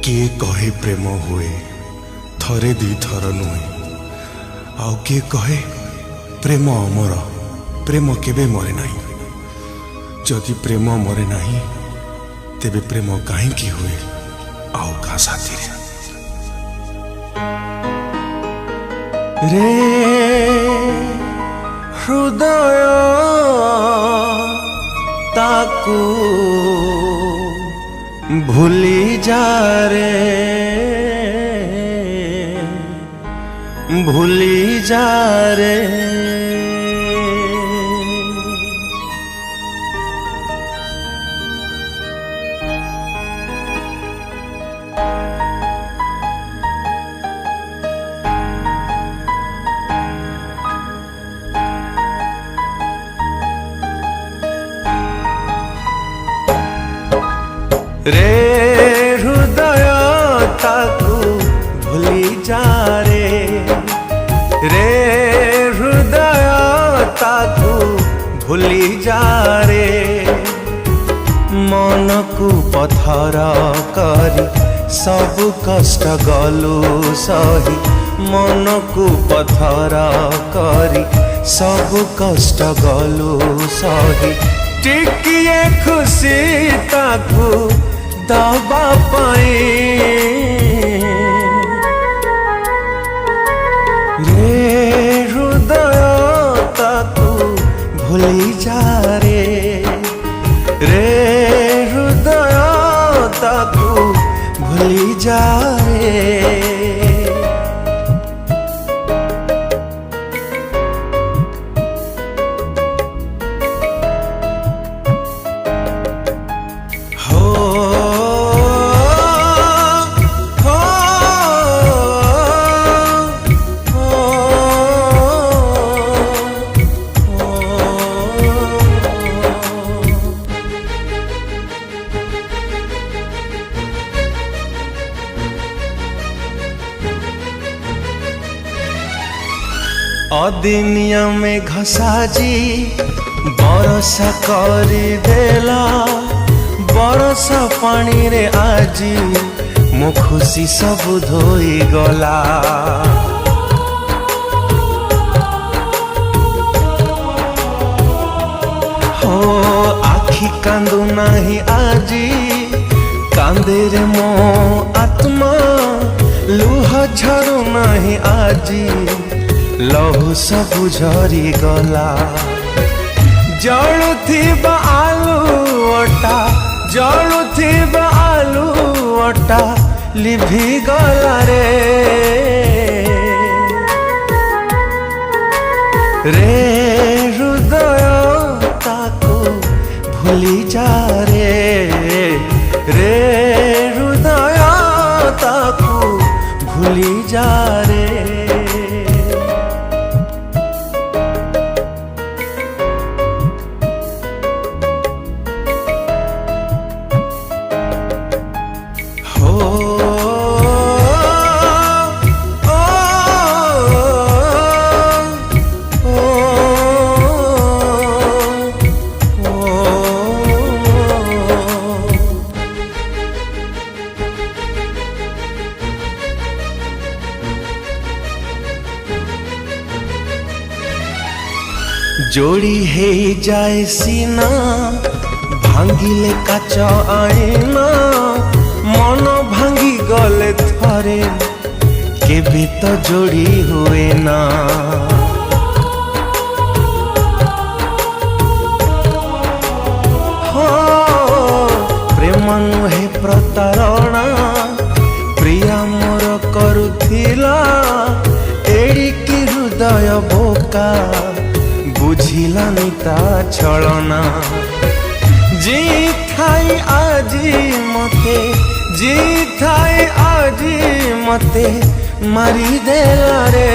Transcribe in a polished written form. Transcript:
किए कहे प्रेम हुए थरे दी थर नुहे आउ किए कहे प्रेम अमर प्रेम केबे मरे नहीं जदि प्रेम मरे नहीं तेबे प्रेम कहीं हुए आउ का साथी रे हृदय ताकू भूली जा रे भूली जा रे रे हृदय ताकू भूली जा रे हृदय ताकू भूली जा रे मन को पथर करी सब कष्ट गलु सही मन को पथर करी सब कष्ट गलु सही टिकिए खुशी ताकू दबा पाए रे हृदय ताकू भूली जा रे हृदय ताकू भूली जा रे अदिनिया में घसाजी बरसा करी देला बरसा पानी रे आजी मो खुशी सब धोई गला हो आखी कांदू नाही आजी कांदे रे मो आत्मा लुह झरू नाही आजी लहू सब झरी गला जलुथिबा आलू अटा जलुथिबा आलू अटा लिभि गला रे हृदय ताकू भूली जा रे हृदय ताकू भूली जा रे जोड़ी है जाए सीना भांगिले काच आईना मन भांगी गले थरे केबे तो जोड़ी हुए ना हो प्रेम नुहे प्रतारणा प्रिया मोर करुथिला एड़िकी हृदय बोका बुझिलानी ता छलना जी थाई आजी मते जी थाई आजी मते मारी देला रे